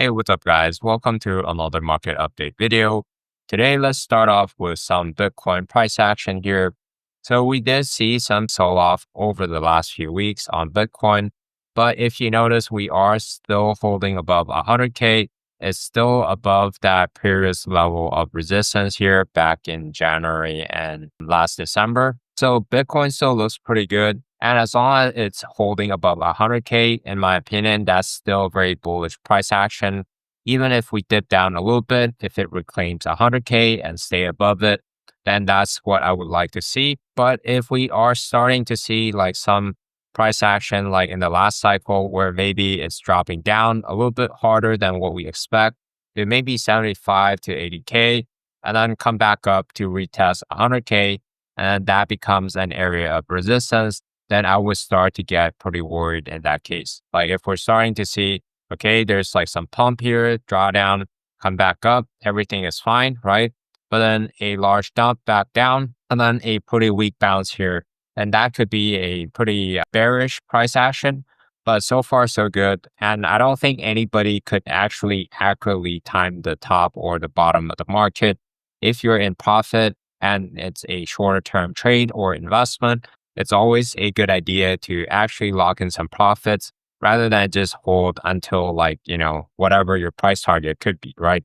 Hey, what's up, guys? Welcome to another market update video. Today, let's start off with some Bitcoin price action here. So we did see some sell-off over the last few weeks on Bitcoin, but if you notice, we are still holding above 100K. It's still above that previous level of resistance here back in January and last December. So Bitcoin still looks pretty good. And as long as it's holding above 100K, in my opinion, that's still very bullish price action. Even if we dip down a little bit, if it reclaims 100K and stay above it, then that's what I would like to see. But if we are starting to see like some price action, like in the last cycle, where maybe it's dropping down a little bit harder than what we expect, it may be 75 to 80K, and then come back up to retest 100K, and that becomes an area of resistance, then I would start to get pretty worried in that case. Like if we're starting to see, okay, there's like some pump here, drawdown, come back up, everything is fine, right? But then a large dump back down, and then a pretty weak bounce here. And that could be a pretty bearish price action, but so far so good. And I don't think anybody could actually accurately time the top or the bottom of the market. If you're in profit and it's a shorter term trade or investment, it's always a good idea to actually lock in some profits rather than just hold until whatever your price target could be, right?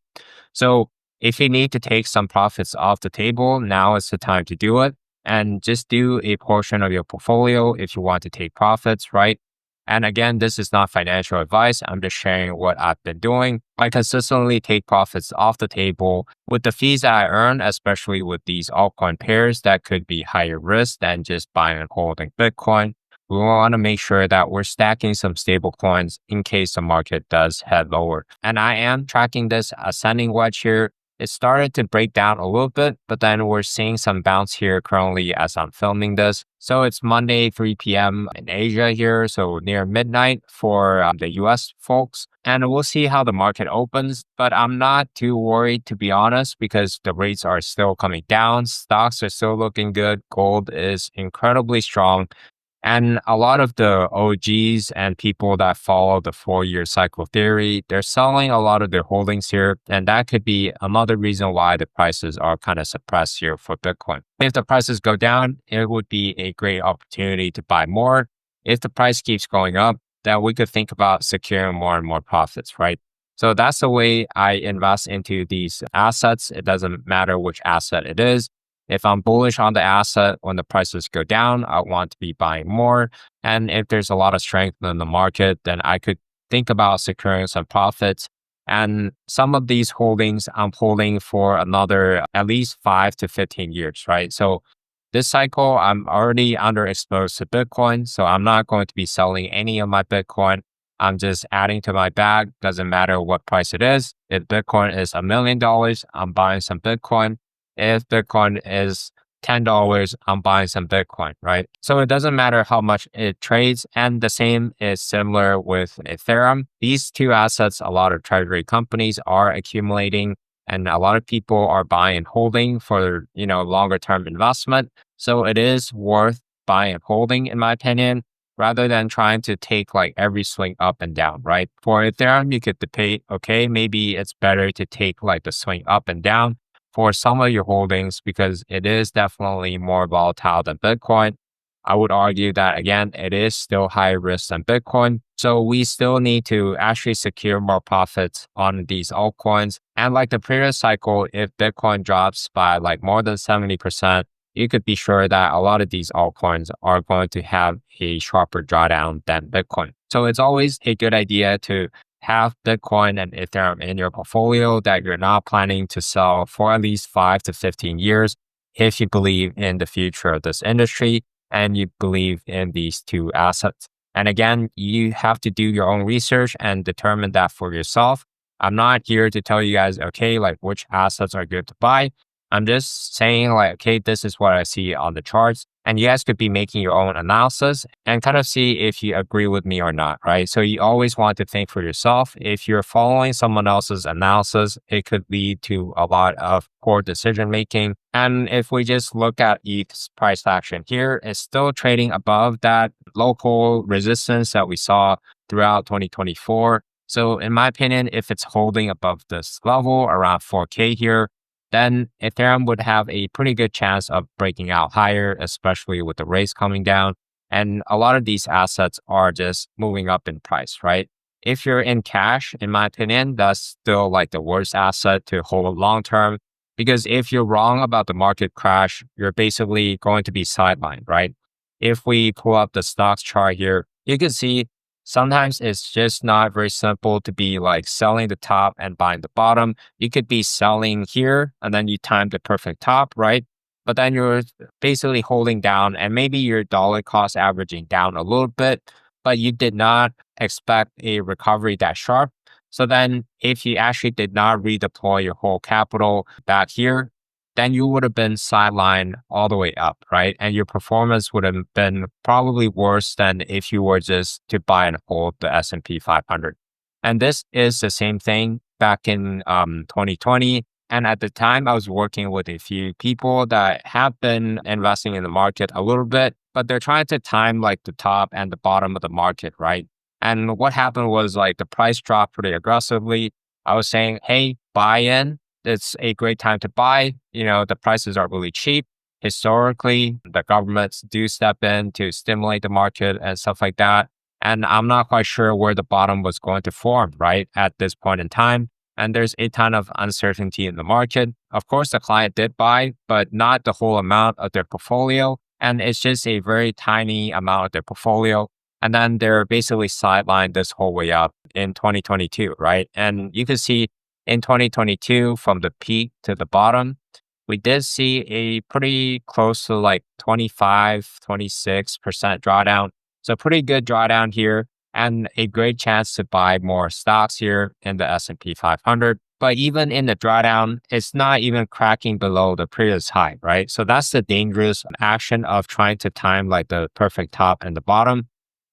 So if you need to take some profits off the table, now is the time to do it, and just do a portion of your portfolio if you want to take profits, right? And again, this is not financial advice. I'm just sharing what I've been doing. I consistently take profits off the table with the fees that I earn, especially with these altcoin pairs that could be higher risk than just buying and holding Bitcoin. We want to make sure that we're stacking some stable coins in case the market does head lower. And I am tracking this ascending wedge here. It started to break down a little bit, but then we're seeing some bounce here currently as I'm filming this. So it's Monday, 3 p.m. in Asia here, so near midnight for the US folks. And we'll see how the market opens, but I'm not too worried, to be honest, because the rates are still coming down. Stocks are still looking good. Gold is incredibly strong. And a lot of the OGs and people that follow the 4-year cycle theory, they're selling a lot of their holdings here. And that could be another reason why the prices are kind of suppressed here for Bitcoin. If the prices go down, it would be a great opportunity to buy more. If the price keeps going up, then we could think about securing more and more profits, right? So that's the way I invest into these assets. It doesn't matter which asset it is. If I'm bullish on the asset, when the prices go down, I want to be buying more. And if there's a lot of strength in the market, then I could think about securing some profits. And some of these holdings I'm holding for another at least 5 to 15 years, right? So this cycle, I'm already underexposed to Bitcoin. So I'm not going to be selling any of my Bitcoin. I'm just adding to my bag. Doesn't matter what price it is. If Bitcoin is $1 million, I'm buying some Bitcoin. If Bitcoin is $10, I'm buying some Bitcoin, right? So it doesn't matter how much it trades. And the same is similar with Ethereum. These two assets, a lot of treasury companies are accumulating, and a lot of people are buying and holding for, longer term investment. So it is worth buying and holding, in my opinion, rather than trying to take like every swing up and down, right? For Ethereum, you could debate, okay, maybe it's better to take like the swing up and down for some of your holdings because it is definitely more volatile than Bitcoin. I would argue that, again, it is still higher risk than Bitcoin. So we still need to actually secure more profits on these altcoins. And like the previous cycle, if Bitcoin drops by like more than 70%, you could be sure that a lot of these altcoins are going to have a sharper drawdown than Bitcoin. So it's always a good idea to have Bitcoin and Ethereum in your portfolio that you're not planning to sell for at least 5 to 15 years if you believe in the future of this industry and you believe in these two assets. And again, you have to do your own research and determine that for yourself. I'm not here to tell you guys, okay, like which assets are good to buy. I'm just saying like, okay, this is what I see on the charts. And you guys could be making your own analysis and kind of see if you agree with me or not, right? So you always want to think for yourself. If you're following someone else's analysis, it could lead to a lot of poor decision making. And if we just look at ETH's price action here, it's still trading above that local resistance that we saw throughout 2024. So in my opinion, if it's holding above this level around 4K here, then Ethereum would have a pretty good chance of breaking out higher, especially with the rates coming down. And a lot of these assets are just moving up in price, right? If you're in cash, in my opinion, that's still like the worst asset to hold long term. Because if you're wrong about the market crash, you're basically going to be sidelined, right? If we pull up the stocks chart here, you can see sometimes it's just not very simple to be like selling the top and buying the bottom. You could be selling here and then you time the perfect top, right? But then you're basically holding down and maybe your dollar cost averaging down a little bit, but you did not expect a recovery that sharp. So then if you actually did not redeploy your whole capital back here, then you would have been sidelined all the way up, right? And your performance would have been probably worse than if you were just to buy and hold the S&P 500. And this is the same thing back in 2020. And at the time, I was working with a few people that have been investing in the market a little bit, but they're trying to time like the top and the bottom of the market, right? And what happened was like the price dropped pretty aggressively. I was saying, hey, buy in. It's a great time to buy. The prices are really cheap. Historically, the governments do step in to stimulate the market and stuff like that. And I'm not quite sure where the bottom was going to form, right, at this point in time. And there's a ton of uncertainty in the market. Of course, the client did buy, but not the whole amount of their portfolio. And it's just a very tiny amount of their portfolio. And then they're basically sidelined this whole way up in 2022, right? And you can see in 2022, from the peak to the bottom, we did see a pretty close to like 25, 26% drawdown. So pretty good drawdown here and a great chance to buy more stocks here in the S&P 500. But even in the drawdown, it's not even cracking below the previous high, right? So that's the dangerous action of trying to time like the perfect top and the bottom.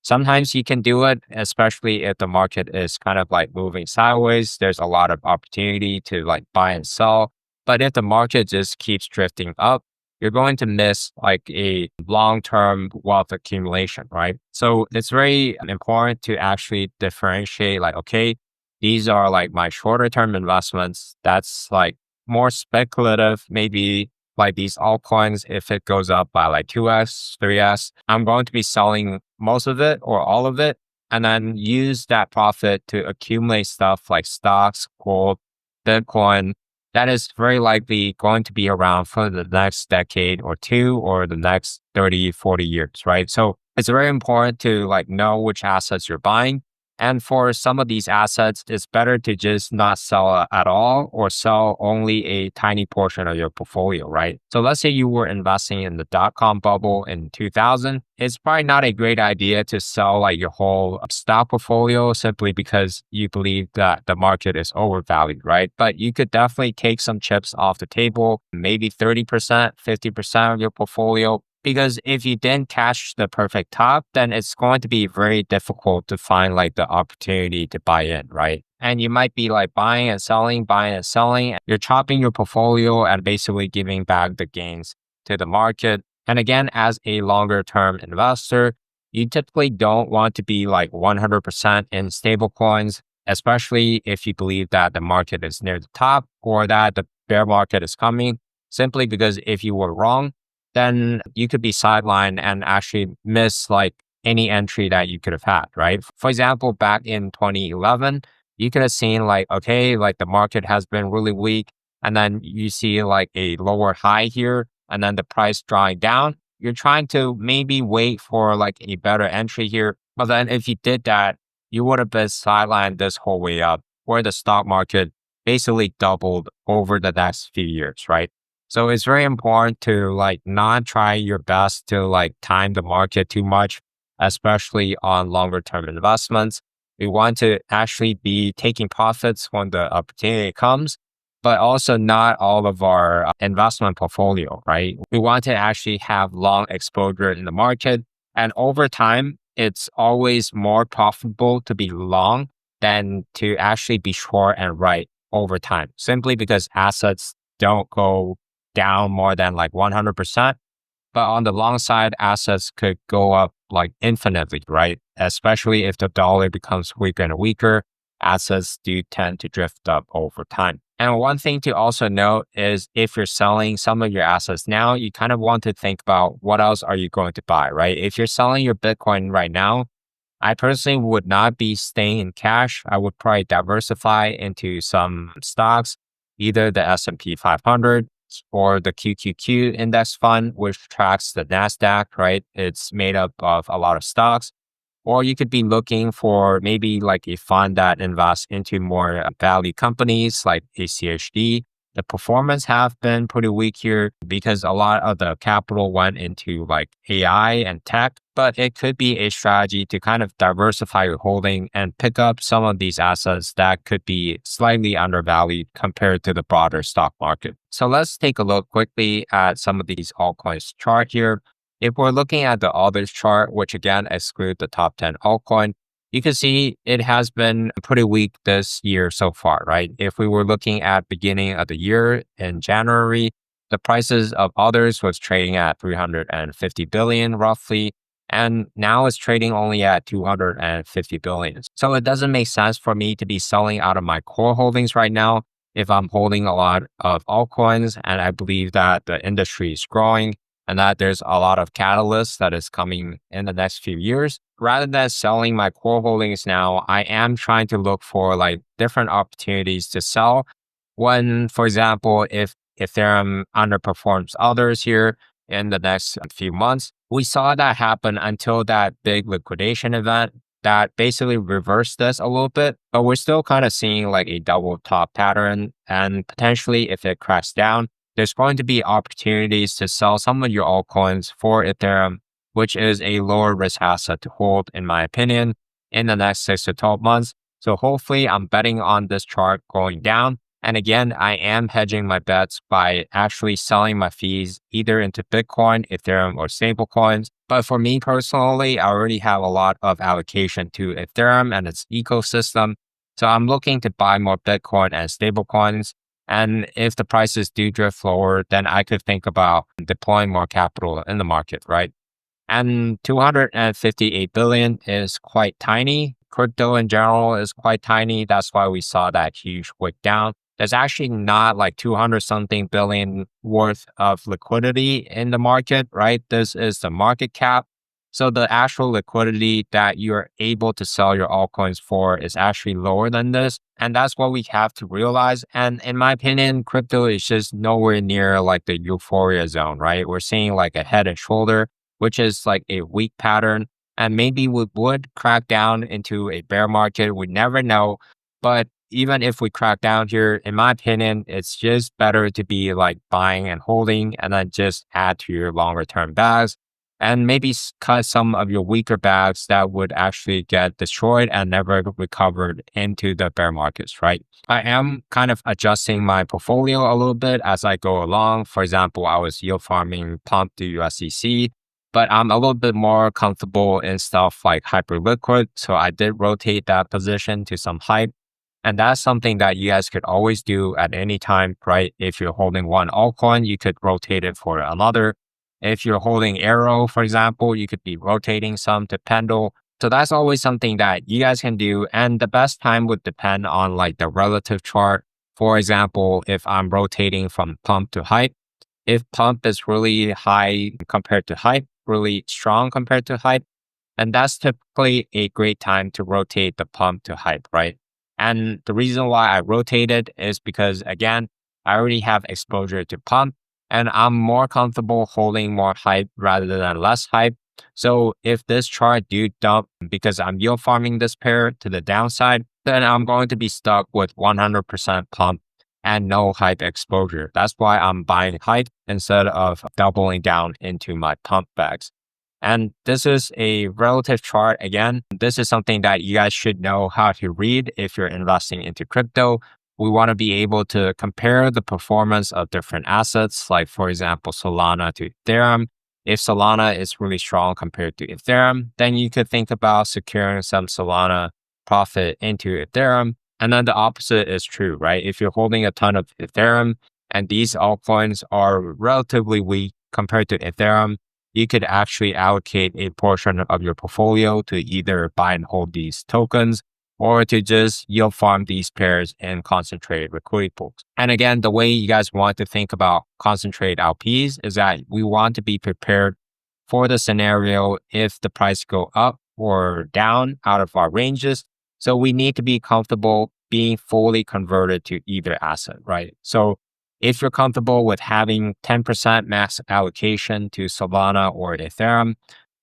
Sometimes you can do it, especially if the market is kind of like moving sideways. There's a lot of opportunity to like buy and sell. But if the market just keeps drifting up, you're going to miss like a long-term wealth accumulation, right? So it's very important to actually differentiate like, okay, these are like my shorter term investments. That's like more speculative, maybe like these altcoins, if it goes up by like 2x, 3x, I'm going to be selling most of it or all of it and then use that profit to accumulate stuff like stocks, gold, Bitcoin. That is very likely going to be around for the next decade or two or the next 30, 40 years, right? So it's very important to like know which assets you're buying. And for some of these assets, it's better to just not sell at all or sell only a tiny portion of your portfolio, right? So let's say you were investing in the dot-com bubble in 2000. It's probably not a great idea to sell like your whole stock portfolio simply because you believe that the market is overvalued, right? But you could definitely take some chips off the table, maybe 30%, 50% of your portfolio. Because if you didn't catch the perfect top, then it's going to be very difficult to find like the opportunity to buy in, right? And you might be like buying and selling, buying and selling. You're chopping your portfolio and basically giving back the gains to the market. And again, as a longer term investor, you typically don't want to be like 100% in stable coins, especially if you believe that the market is near the top or that the bear market is coming, simply because if you were wrong, then you could be sidelined and actually miss like any entry that you could have had, right? For example, back in 2011, you could have seen like, okay, like the market has been really weak. And then you see like a lower high here and then the price drawing down. You're trying to maybe wait for like a better entry here. But then if you did that, you would have been sidelined this whole way up where the stock market basically doubled over the next few years, right? So it's very important to like not try your best to like time the market too much, especially on longer term investments. We want to actually be taking profits when the opportunity comes, but also not all of our investment portfolio, right? We want to actually have long exposure in the market. And over time, it's always more profitable to be long than to actually be short and right over time, simply because assets don't go down more than like 100%. But on the long side, assets could go up like infinitely, right? Especially if the dollar becomes weaker and weaker. assets do tend to drift up over time. And one thing to also note is if you're selling some of your assets now, you kind of want to think about what else are you going to buy, right? If you're selling your Bitcoin right now, I personally would not be staying in cash. I would probably diversify into some stocks, either the S&P 500 or the QQQ index fund, which tracks the NASDAQ, right? It's made up of a lot of stocks. Or you could be looking for maybe like a fund that invests into more value companies like ACHD. The performance have been pretty weak here because a lot of the capital went into like AI and tech, but it could be a strategy to kind of diversify your holding and pick up some of these assets that could be slightly undervalued compared to the broader stock market. So let's take a look quickly at some of these altcoins chart here. If we're looking at the others chart, which again exclude the top 10 altcoin, you can see it has been pretty weak this year so far, right? If we were looking at beginning of the year in January, the prices of others was trading at 350 billion roughly, and now it's trading only at 250 billion. So it doesn't make sense for me to be selling out of my core holdings right now if I'm holding a lot of altcoins and I believe that the industry is growing and that there's a lot of catalysts that is coming in the next few years. Rather than selling my core holdings now, I am trying to look for like different opportunities to sell. When, for example, if Ethereum underperforms others here in the next few months, we saw that happen until that big liquidation event that basically reversed this a little bit, but we're still kind of seeing like a double top pattern. And potentially if it cracks down, there's going to be opportunities to sell some of your altcoins for Ethereum, which is a lower risk asset to hold, in my opinion, in the next 6 to 12 months. So hopefully I'm betting on this chart going down. And again, I am hedging my bets by actually selling my fees either into Bitcoin, Ethereum, or stablecoins. But for me personally, I already have a lot of allocation to Ethereum and its ecosystem. So I'm looking to buy more Bitcoin and stablecoins. And if the prices do drift lower, then I could think about deploying more capital in the market, right? And 258 billion is quite tiny. Crypto in general is quite tiny. That's why we saw that huge wick down. There's actually not like 200 something billion worth of liquidity in the market, right? This is the market cap. So the actual liquidity that you're able to sell your altcoins for is actually lower than this. And that's what we have to realize. And in my opinion, crypto is just nowhere near like the euphoria zone, right? We're seeing like a head and shoulder, which is like a weak pattern. And maybe we would crack down into a bear market. We never know. But even if we crack down here, in my opinion, it's just better to be like buying and holding and then just add to your longer term bags. And maybe cut some of your weaker bags that would actually get destroyed and never recovered into the bear markets, right? I am kind of adjusting my portfolio a little bit as I go along. For example, I was yield farming pump to USDC, but I'm a little bit more comfortable in stuff like hyperliquid. So I did rotate that position to some hype. And that's something that you guys could always do at any time, right? If you're holding one altcoin, you could rotate it for another. If you're holding Arrow, for example, you could be rotating some to Pendle. So that's always something that you guys can do. And the best time would depend on like the relative chart. For example, if I'm rotating from pump to hype, if pump is really high compared to hype, really strong compared to hype, and that's typically a great time to rotate the pump to hype, right? And the reason why I rotated is because, again, I already have exposure to pump and I'm more comfortable holding more hype rather than less hype. So if this chart do dump because I'm yield farming this pair to the downside, then I'm going to be stuck with 100% pump and no hype exposure. That's why I'm buying hype instead of doubling down into my pump bags. And this is a relative chart. Again, this is something that you guys should know how to read if you're investing into crypto. We want to be able to compare the performance of different assets, like for example, Solana to Ethereum. If Solana is really strong compared to Ethereum, then you could think about securing some Solana profit into Ethereum. And then the opposite is true, right? If you're holding a ton of Ethereum and these altcoins are relatively weak compared to Ethereum, you could actually allocate a portion of your portfolio to either buy and hold these tokens or to just yield farm these pairs in concentrated liquidity pools. And again, the way you guys want to think about concentrated LPs is that we want to be prepared for the scenario if the price go up or down out of our ranges. So we need to be comfortable being fully converted to either asset, right? So if you're comfortable with having 10% max allocation to Solana or Ethereum,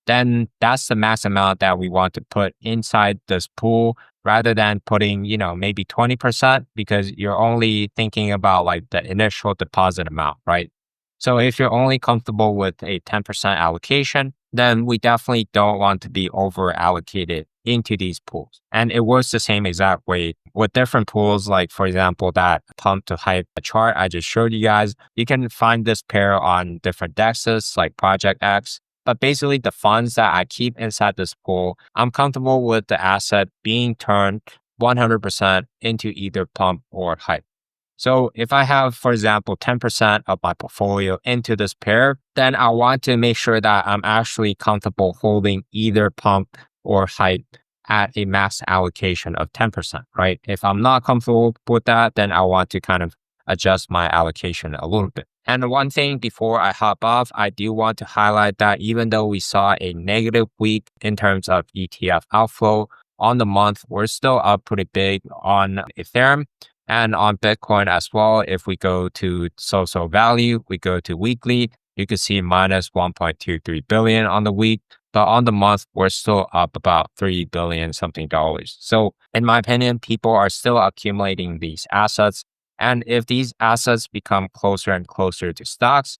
then that's the max amount that we want to put inside this pool rather than putting, maybe 20% because you're only thinking about like the initial deposit amount, right? So if you're only comfortable with a 10% allocation, then we definitely don't want to be over allocated into these pools. And it works the same exact way with different pools. Like for example, that pump to hype chart I just showed you guys, you can find this pair on different dexes like Project X. But basically the funds that I keep inside this pool, I'm comfortable with the asset being turned 100% into either pump or hype. So if I have, for example, 10% of my portfolio into this pair, then I want to make sure that I'm actually comfortable holding either pump or hype at a max allocation of 10%, right? If I'm not comfortable with that, then I want to kind of adjust my allocation a little bit. And one thing before I hop off, I do want to highlight that even though we saw a negative week in terms of ETF outflow on the month, we're still up pretty big on Ethereum. And on Bitcoin as well, if we go to social value, we go to weekly, you can see minus 1.23 billion on the week. But on the month, we're still up about 3 billion something dollars. So in my opinion, people are still accumulating these assets. And if these assets become closer and closer to stocks,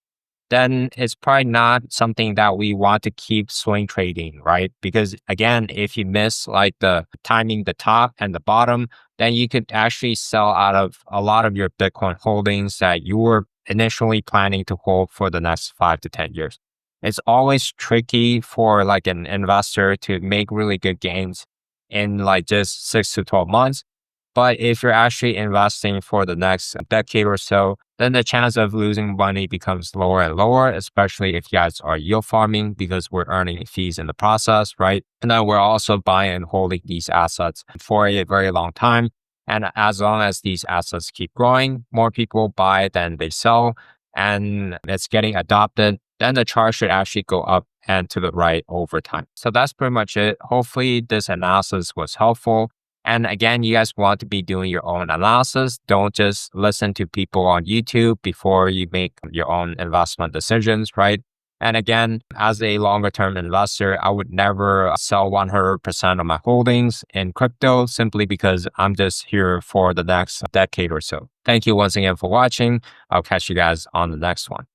then it's probably not something that we want to keep swing trading, right? Because again, if you miss like the timing, the top and the bottom, then you could actually sell out of a lot of your Bitcoin holdings that you were initially planning to hold for the next 5 to 10 years. It's always tricky for like an investor to make really good gains in like just 6 to 12 months. But if you're actually investing for the next decade or so, then the chance of losing money becomes lower and lower, especially if you guys are yield farming because we're earning fees in the process, right? And then we're also buying and holding these assets for a very long time. And as long as these assets keep growing, more people buy than they sell, and it's getting adopted, then the chart should actually go up and to the right over time. So that's pretty much it. Hopefully this analysis was helpful. And again, you guys want to be doing your own analysis. Don't just listen to people on YouTube before you make your own investment decisions, right? And again, as a longer term investor, I would never sell 100% of my holdings in crypto simply because I'm just here for the next decade or so. Thank you once again for watching. I'll catch you guys on the next one.